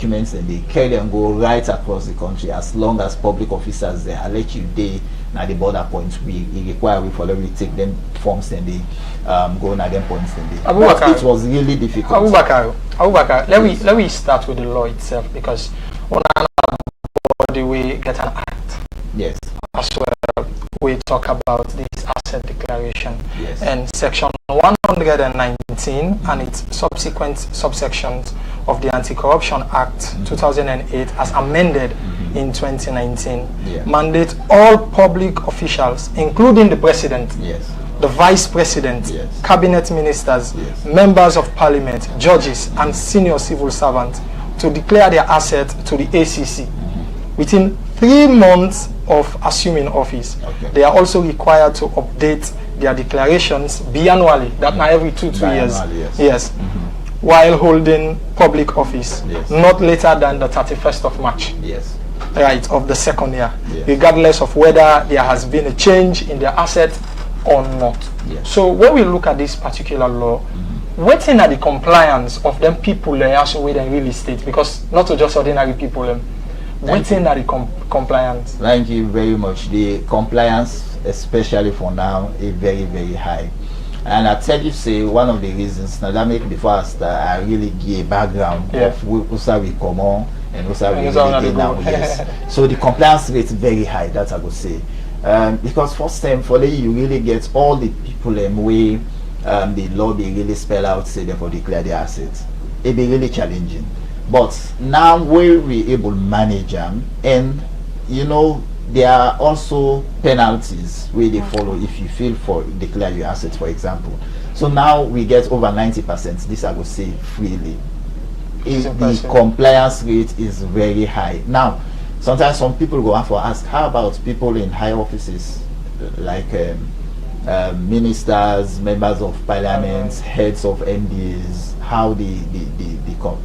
documents and they carry them go right across the country. As long as public officers they let you day now the border points we require we follow we take them forms and they go na them points and they. But it was really difficult. Abubakar, let me start with the law itself, because on the way get an act. Yes. As well, we talk about this asset declaration. Yes. And section 119 and its subsequent subsections of the Anti-Corruption Act 2008 as amended in 2019 mandate all public officials, including the president, the vice president, cabinet ministers, members of parliament, judges and senior civil servants to declare their assets to the ACC within 3 months of assuming office. They are also required to update their declarations biannually, that now every 2 years, while holding public office, not later than the 31st of March, right, of the second year, regardless of whether there has been a change in their asset or not. So when we look at this particular law, waiting at the compliance of them people also with the real estate, because not to just ordinary people, waiting at the compliance. Thank you very much. The compliance, especially for now, is very, very high. And I tell you, say one of the reasons now that make before I start, I really give a background of who we come on and who we really now. Yes. So the compliance rate is very high. That I would say, because first time for you really get all the people in way the law they really spell out say therefore declare their assets. It be really challenging. But now where we able to manage them, and you know there are also penalties where they follow if you fail for declare your assets, for example. So now we get over 90%. This I would say freely. The compliance rate is very high. Now, sometimes some people go out for ask, how about people in high offices like ministers, members of parliament, heads of MDs? How the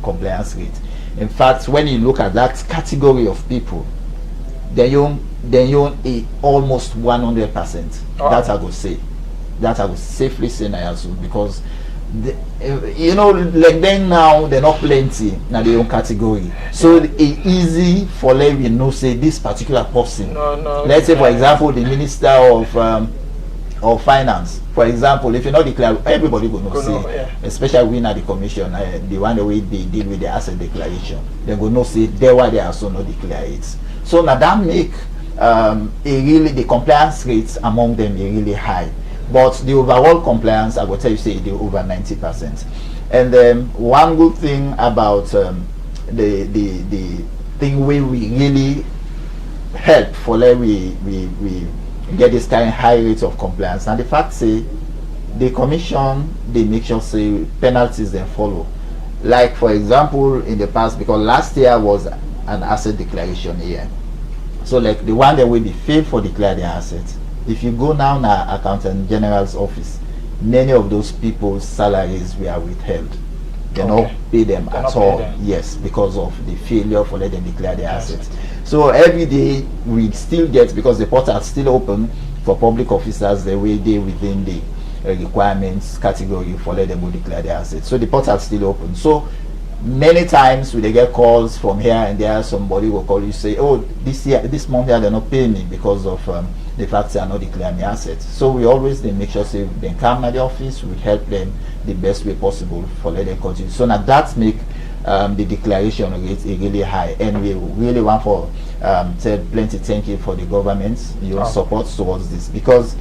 compliance rate? In fact, when you look at that category of people, then you almost 100%. That I would say. That I would safely say now, because you know, like then now they're not plenty now their own category. So it's easy for let you know say this particular person. Let's say for example the minister of finance, for example, if you not declare, everybody will know say, especially we at the commission, the one that we deal with the asset declaration, they will know say there why they also not declare it. So now that make the compliance rates among them are really high, but the overall compliance I will tell you say they over 90%. And then one good thing about the thing where we really help for let we get this kind of high rates of compliance, and the fact say the commission they make sure say penalties then follow. Like for example in the past, because last year was an asset declaration year, so like the one that will be failed for declare their assets, if you go now to accountant general's office, many of those people's salaries were withheld. They not pay them at all. Yes, because of the failure for let them declare their assets. So every day we still get, because the portal is still open for public officers, the way they within the requirements category for let them go declare their assets. So the portal is still open. So many times when they get calls from here and there, somebody will call you say, oh, this month they're not paying me because of the fact they are not declaring the assets. So we always make sure say they come at the office, we help them the best way possible for let them continue. So now that make the declaration rate is really high, and we really want for say plenty thank you for the government's your support towards this, because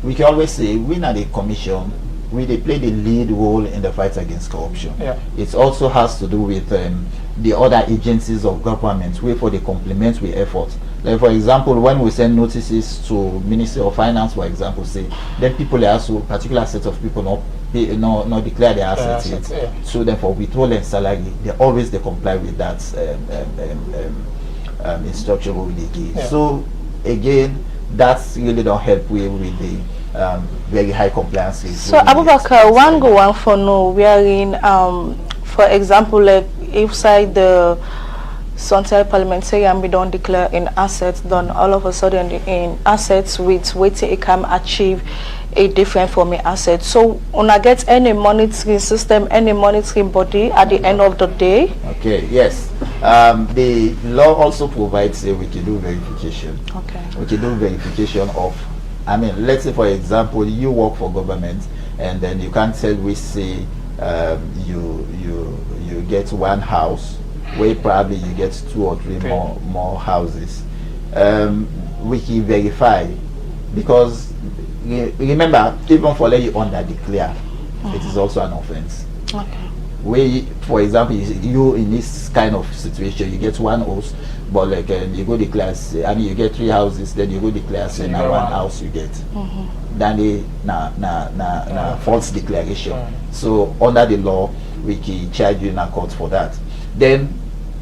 we can always say we at the commission they play the lead role in the fight against corruption. It also has to do with the other agencies of government where for the complement with effort. Like for example, when we send notices to Ministry of Finance, for example, say then people are also particular set of people not declare their assets yet. So therefore withholding salary, they always comply with that instruction we give. So again, that's really don't help with the very high compliance rate. So Abubakar, one go on for no wearing for example, like inside the Sunday parliamentarian we don't declare in assets, then all of a sudden in assets with waiting it can achieve a different from an asset. So when I get any monitoring system, any monitoring body at the end of the day. Okay, yes. The law also provides we can do verification. Okay. We can do verification of, I mean, let's say for example, you work for government and then you can't tell we say you get one house where probably you get 2 or 3 more houses. We can verify, because remember, even for let you under declare, it is also an offense. Okay. Where, for example, you in this kind of situation, you get one house, but like you go declare, I mean, you get 3 houses, then you go declare, say now one house you get. Then they false declaration. So under the law, we can charge you in a court for that. Then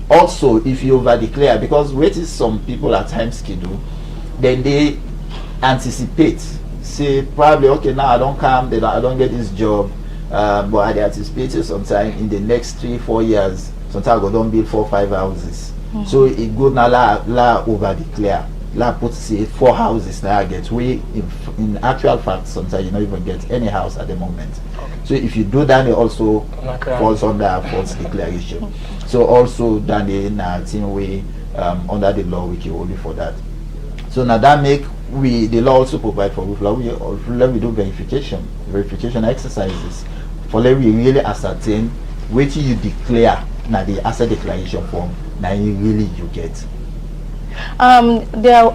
also, if you over declare, because what is some people at times can do, then they anticipate, say probably, okay, now I don't come, then I don't get this job, but I anticipate sometime in the next 3-4 years, sometimes I go don't build 4-5 houses. So it go now la over declare, la put say 4 houses now I get. We in actual fact sometimes you don't even get any house at the moment. So if you do that, it also falls under false declaration. So also then in a way under the law we can only for that. So now that make the law also provide for we do verification exercises for let we really ascertain what you declare now the asset declaration form now you get. There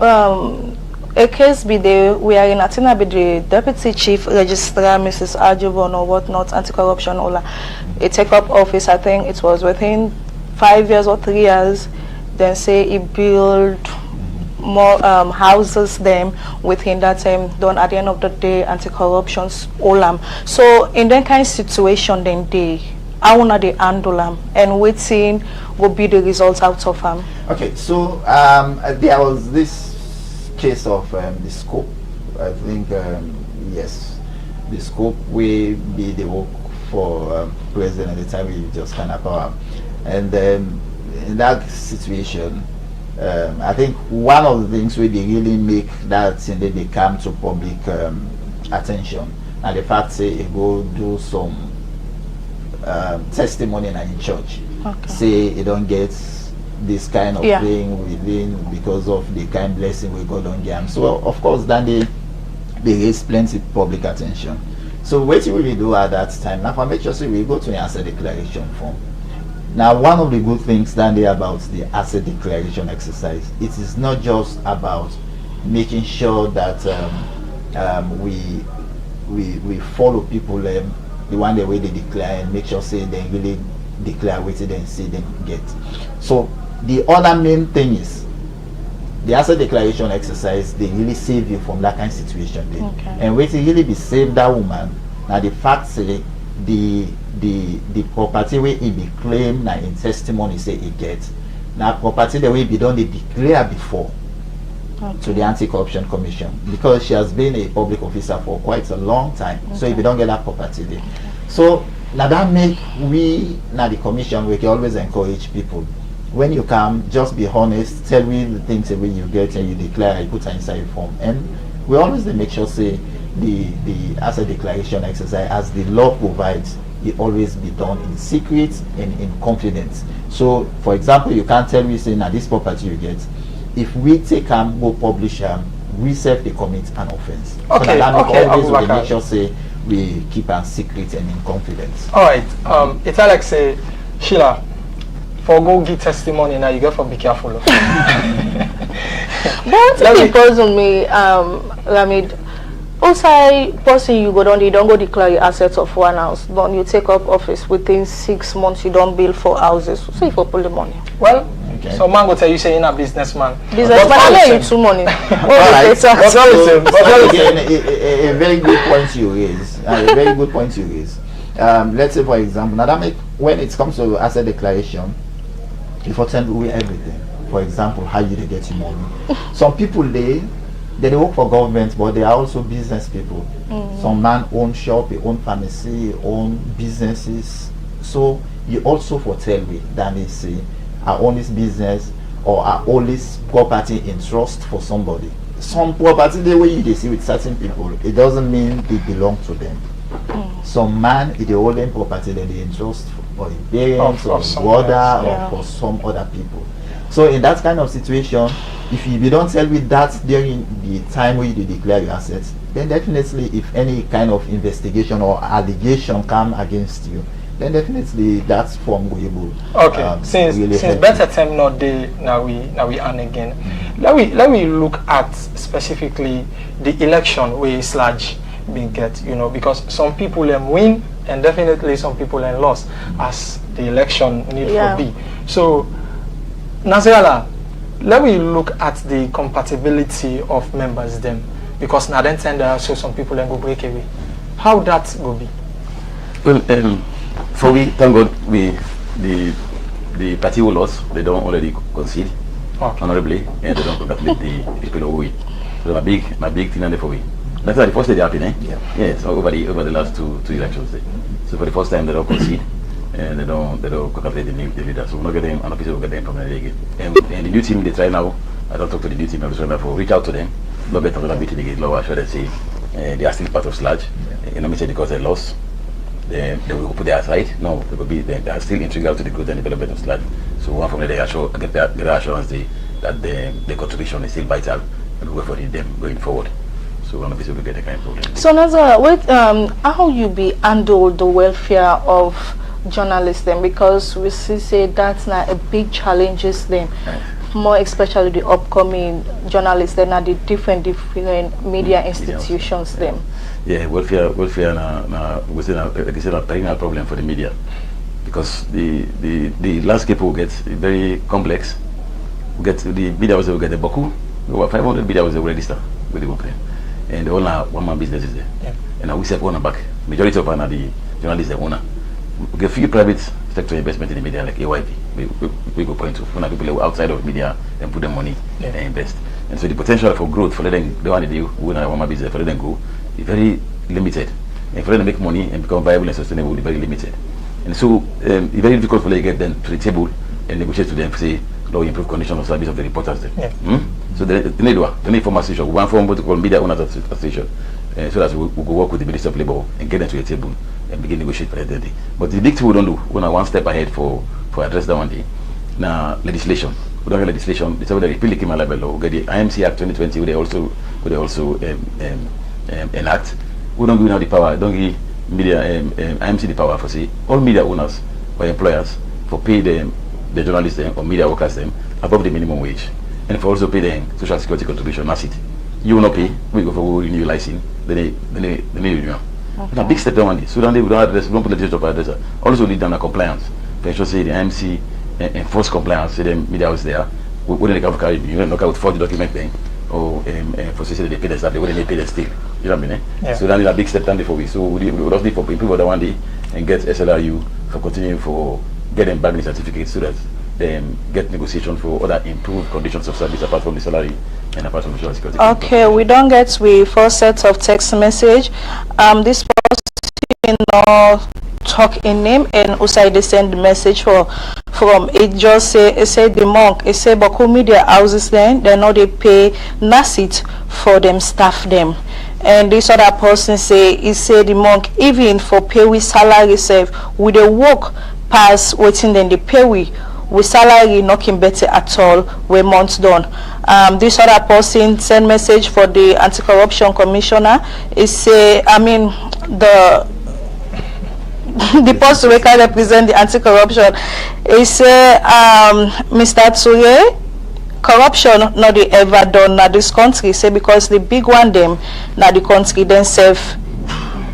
a case be the we are in Atina be the deputy chief registrar Mrs. Ajubon or whatnot, anti-corruption Ola. It take up office, I think it was within 5 years or 3 years, then say he build more houses them within that time, done at the end of the day anti-corruption Olam. So in that kind of situation then they I wanna they handle them and waiting will be the results out of them. Okay, so there was this case of the scope. I think yes, the scope will be the work for president at the time we just kind of power, and in that situation, I think one of the things where they really make that thing that they come to public attention, and the fact say it go do some testimony in church, say you don't get this kind of thing within because of the kind blessing we God on them. So of course then they raise plenty public attention. So what we will do at that time, now for make sure we go to the asset declaration form. Now one of the good things then they about the asset declaration exercise, it is not just about making sure that we follow people the one the way they declare and make sure say they really declare what they say they get. So the other main thing is the asset declaration exercise, they really save you from that kind of situation. And wait to really be saved that woman. Now the fact say the property where it be claimed now in testimony say it gets. Now property the way be done they declare before to the Anti-Corruption Commission, because she has been a public officer for quite a long time. So if you don't get that property there. So now that make we now the commission we can always encourage people, when you come, just be honest, tell me the things that when you get and you declare, you put it inside your form. And we always make sure say the asset declaration exercise as the law provides, it always be done in secret and in confidence. So for example, you can't tell me say now this property you get, if we take go publish we self they commit an offense. Okay, so that always we make sure say we keep a secret and in confidence. Alright, it's like say Sheila, for go give testimony now you got to be careful of. But it puzzle me, Ramid. Also, person you go down, you don't go declare your assets of one house. Don't you take up office within 6 months? You don't build 4 houses. So you for pull the money. Well, so man go tell you say you're a businessman. Businessman, I lay you 2 money. Alright. A very good point you raise. A very good point you raise. Let's say for example, now that make when it comes to asset declaration, you for tell away everything. For example, how you get your money. Some people they work for government, but they are also business people. Some man own shop, he own pharmacy, own businesses. So you also for tell me that they say I own this business or I own this property in trust for somebody. some property the way they see with certain people, it doesn't mean it belong to them. Some man is the holding property that they entrust for a parents or a brother or for some other people. So in that kind of situation, if you don't tell with that during the time where you declare your assets, then definitely if any kind of investigation or allegation come against you, then definitely that's formidable. Okay, since better time not there, now we earn again. Let me look at specifically the election where Sludge being get, you know, because some people win and definitely some people lost as the election need to be. So Nazirala, let me look at the compatibility of members them, because now then there are so some people go break away. How that will be? Well, for we, thank God, the party who lost, they don't already concede honorably, and they don't congratulate the people who win. So my big thing on the for we. That's like the first day they happen, Yeah. So over the last two elections, so for the first time they don't concede, and they don't congratulate the leader. So we're not getting an officer will get them from the league. And the new team they try now. I don't talk to the new team. I was trying to reach out to them. Not get another meeting again. Lower, should I say? They are still part of Sludge. You know, me say because they lost. They will put their aside. No, they are still integral to the growth and development of Sludge. So one from there, they get the assurance that the contribution is still vital, and we work for them going forward. So one of these will get a kind of problem. So Nazara, how you be handle the welfare of journalists then? Because we say that's not a big challenges then. More especially the upcoming journalists then at the different media institutions then. Yeah, welfare was a perennial problem for the media, because the landscape will get very complex. The media will get a Baku, over 500 media will register with the company, and the owner one-man business is there. And we set owner back. Majority of the journalists the owner. We get few private sector investment in the media like AYP. We go point to when people outside of media and put their money and invest. And so the potential for growth for them, the one they do, one business for them go, is very limited. And for them to make money and become viable and sustainable is very limited. And so it's very difficult for them to get them to the table and negotiate to them, say, "Lord, improve conditions of service of the reporters." So they need form association. One form what we call media owners association, so that we go work with the Minister of Labour and get them to the table and begin negotiate for that day. But the big thing we don't do, we are one step ahead for address that one day. Now legislation. We don't have legislation. It's already repeal the criminal libel law. We get the IMC Act 2020. They also enact. We don't give now the power. Don't give media IMC the power for say all media owners or employers for pay them the journalists them or media workers them above the minimum wage, and for also pay them social security contribution. That's it. You will not pay. We go for renew license. Then they renew. It's a big step down on this. So then we don't address. We don't put legislature address. Also lead down a compliance. For ensure say the IMC enforce compliance. Say the media was there. When they come carry, you don't look out for the document thing. Or for say they pay the staff, they wouldn't pay the still. You know what I mean? So then it's a big step down for we. So we don't need for people that one day and get SLRU for continuing for getting bargaining certificates so that they get negotiation for other improved conditions of service apart from the salary and apart from the social security. Okay, we don't get we first set of text message. This person talk in name and also they send the message from it just say the monk it say Baku media houses then they know they pay NASIT for them staff them, and this other person say the monk even for pay with salary save with the work pass waiting then they pay with salary knocking better at all when months done. This other person send message for the anti-corruption commissioner. It say the person who can represent the anti-corruption, he say Mr. Tsuye, corruption not the ever done na this country, say because the big one them na the country themselves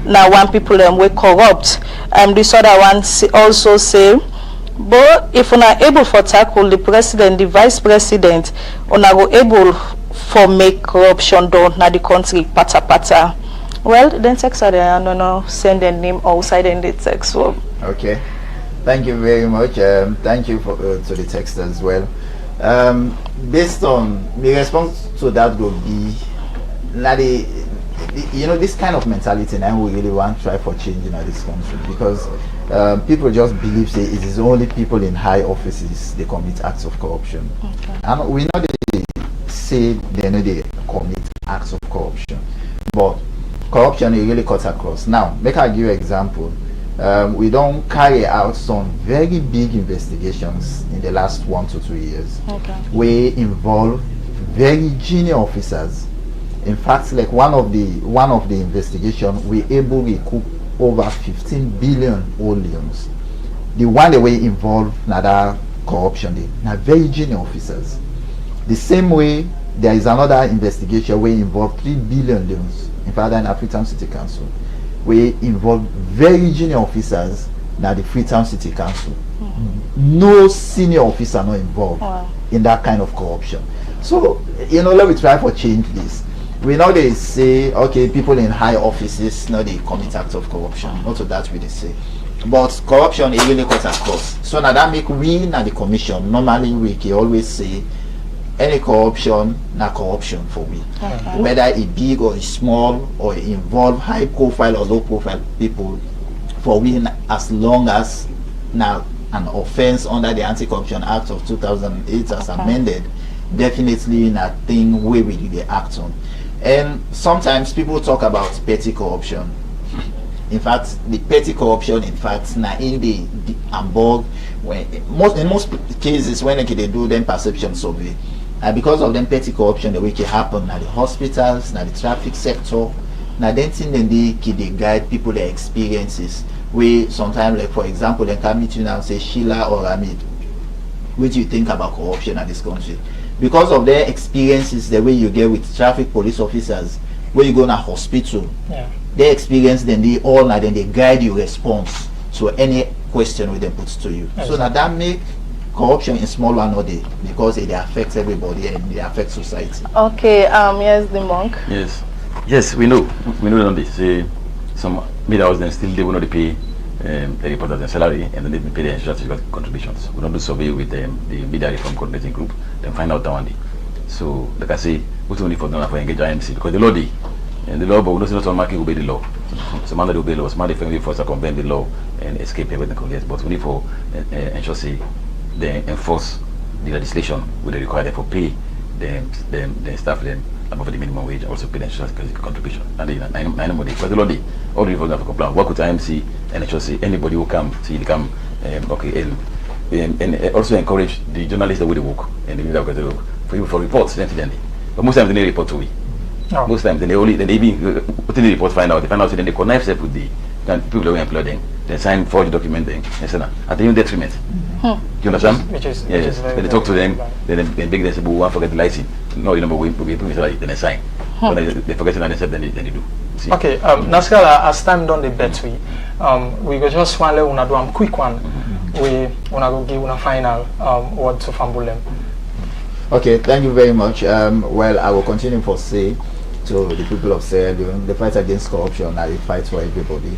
now one people them we corrupt. This other one also say, but if we are able for tackle the president, the vice president, we are go able for make corruption done na the country pata pata. Well, then text are there. I don't know, send a name outside in the text. So. Okay, thank you very much. Thank you for to the text as well. Based on the response to that will be, this kind of mentality, and we really want to try for change in this country, because people just believe say it is only people in high offices they commit acts of corruption. Okay. And we know they say they know they commit acts of corruption. But corruption is really cut across. Now, make I give you an example. We don't carry out some very big investigations in the last 1 to 2 years. Okay. We involve very junior officers. In fact, like one of the investigation, we able to recoup over 15 billion volumes. The one that we involve another corruption, now very junior officers. The same way, there is another investigation we involve 3 billion loans. In fact, in Freetown City Council, we involve very junior officers now the Freetown City Council. No senior officer not involved in that kind of corruption. So, you know, let me try for change this. We know they say, okay, people in high offices, now they commit acts of corruption. Not to that we they say. But corruption is really cut across. So now that make we now the commission, normally we can always say, any corruption, na corruption for we. Whether it big or small, or it involve high profile or low profile people, for we, as long as now an offense under the Anti-Corruption Act of 2008 as amended, definitely in a thing where we do the act on. And sometimes people talk about petty corruption. In fact, the petty corruption, in fact, now in the Hamburg, when in most cases when they do them perception survey, because of them petty corruption, the way it happen now the hospitals, now the traffic sector, now then thing they guide people their experiences. We sometimes, like for example, they come meet you now and say, Sheila or Ramid, what do you think about corruption in this country? Because of their experiences, the way you get with traffic police officers, where you go in a hospital, their experience, then they all now then they guide you response to any question with them puts to you. So now that make corruption in small one or day, because it affects everybody and it affects society. Okay, yes, the monk. Yes, we know on this. Some media houses then still they will not pay the reporters their salary, and then they pay their insurance contributions. We don't do survey with the media reform coordinating group, then find out that one day. So like I say, we only for them for engage IMC because the law day, and the law, but we don't see not all marking obey the law. Some man that obey law, some man they force to convent the law and escape everything. Yes, but we need for ensure say they enforce the legislation with the required for pay them staff them above the minimum wage, also pay the insurance contribution. And then 9 money because the law day, all the reforms have to comply. Work with IMC and ensure say anybody who come see come okay and also encourage the journalists that will work and the media work for reports incidentally. But most times they report to we. Most times they even put in the report find out then they connive self with the people that we employ them. They sign forged document then, etc. At the end detriment. You understand? Which is when they talk to them, then they beg them say, "We won't forget the license." No, you know, but we then they sign. When they forget and then they do. See? Okay, Nasrallah, as time done the bet we go just one let una do a quick one. We wanna go give una final word to Fambulem. Okay, thank you very much. Well, I will continue for say to the people of Sierra Leone, the fight against corruption and the fight for everybody.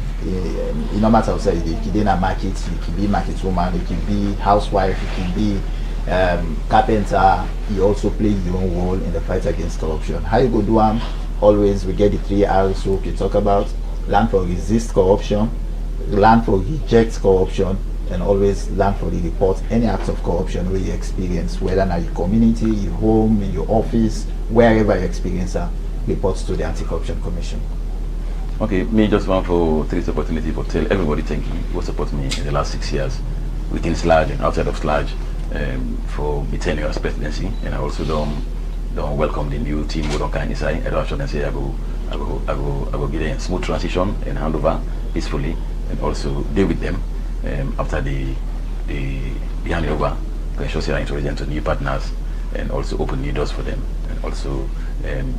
No matter how say it can be in a market, it can be market woman, it can be housewife, it can be carpenter. You also play your own role in the fight against corruption. How you go do them? Always we get the 3 R's so you talk about: learn for resist corruption, learn for reject corruption, and always learn for the report any acts of corruption where you experience, whether in your community, your home, in your office, wherever you experience reports to the Anti-Corruption Commission. Okay, me just want for take this opportunity for tell everybody thank you who support me in the last 6 years within SLAG and outside of SLAG for me tenure as presidency, and I also don't welcome the new team who don't kind inside. I don't actually say I go give them a smooth transition and handover peacefully, and also deal with them after the handover to ensure that I introduce them to new partners and also open new doors for them, and also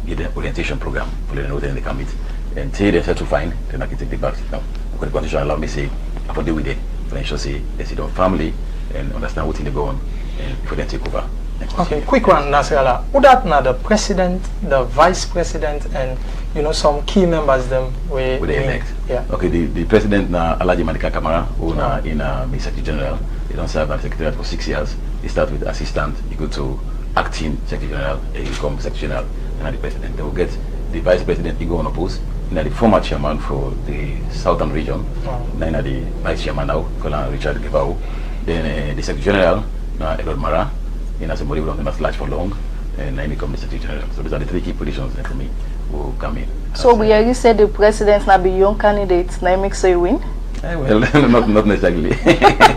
give them orientation program for them know then they can meet and till they settle fine, then I can take the back now. Because the condition allow me say I can deal with them to ensure say they sit down family and understand what they go on and before they take over. Okay, quick one, Nasrallah. Who that now the president, the vice president, and some key members them we elect? Yeah. Okay, the president na Alhaji Manika Kamara, who na in Secretary General. He don't serve as Secretary for 6 years. He start with assistant, he go to acting Secretary General, he become Secretary General, and the president. They will get the vice president, he go on a post. Now the former chairman for the southern region, now the vice chairman now, called Richard Gebau. Then the Secretary General, Edward Mara. And as somebody who has large for long, and I become the Secretary General. So these are the 3 key positions for me. will come in. So we already said the president now be young candidates. Now make say win. Well, not necessarily.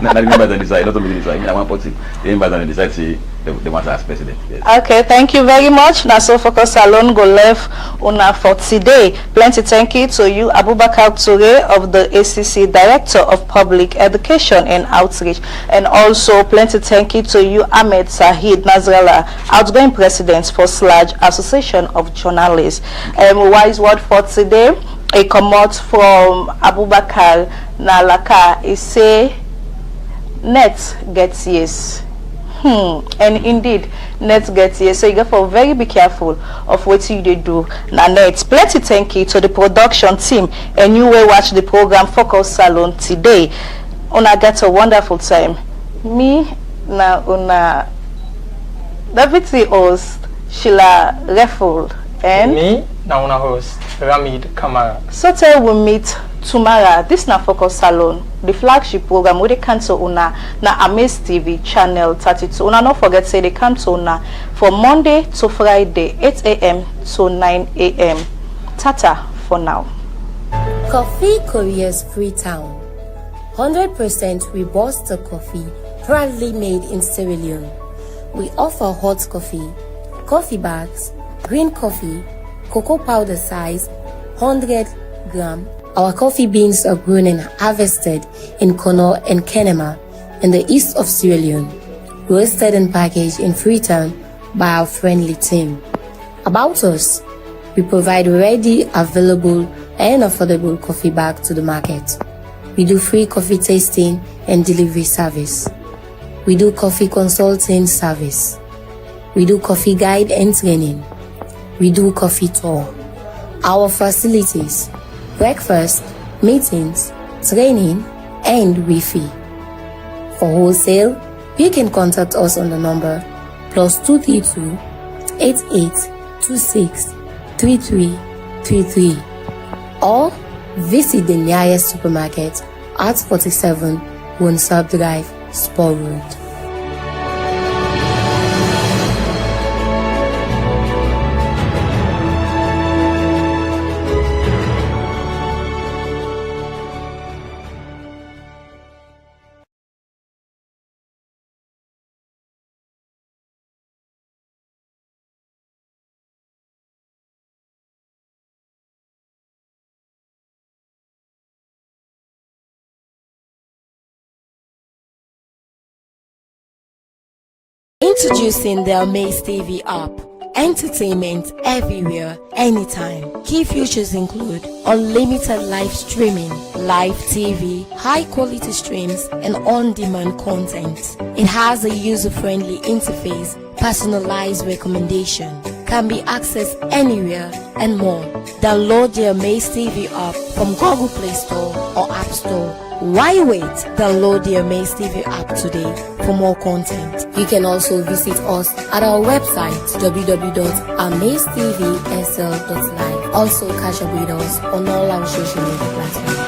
Not everybody decide. Not only decide. I want party. Everybody decide. See, they want as president. Yes. Okay, thank you very much. Now so focus Salone go left una for today. Plenty thank you to you, Abubakar Toure of the ACC Director of Public Education and Outreach, and also plenty thank you to you, Ahmed Sahid Nasrallah, outgoing president for SLAJ Association of Journalists. Wise word for today. A comment from Abubakar Nalaka is say net gets yes. And indeed net gets yes. So you got to very be careful of what you do. Now net plenty thank you to the production team and you will watch the program Focus Salone today. Una get a wonderful time. Me na una deputy host Sheila Reful and me na una host Ramid Kamara. So till we meet tomorrow. This na Focus Salone, the flagship program where they cancel una na AMAZE TV channel 32. Una not forget say they cancel una from Monday to Friday 8 a.m. to 9 a.m. Tata for now. Coffee Korea's Freetown. 100% Robusta coffee, proudly made in Sierra Leone. We offer hot coffee, coffee bags, green coffee, cocoa powder size, 100 gram. Our coffee beans are grown and harvested in Kono and Kenema in the east of Sierra Leone, roasted and packaged in Freetown by our friendly team. About us, we provide ready, available and affordable coffee bag to the market. We do free coffee tasting and delivery service. We do coffee consulting service. We do coffee guide and training. We do coffee tour. Our facilities: breakfast, meetings, training, and Wi-Fi. For wholesale, you can contact us on the number +232 8826 3333 or visit the nearest supermarket at 47 Wonsab Drive, Spur Road. Introducing the AMAZE TV app. Entertainment everywhere, anytime. Key features include unlimited live streaming, live TV, high quality streams, and on-demand content. It has a user-friendly interface, personalized recommendation, can be accessed anywhere, and more. Download the AMAZE TV app from Google Play Store or App Store. Why wait? Download the AMAZE TV app today for more content. You can also visit us at our website www.amazetvsl.live. Also catch up with us on all our social media platforms.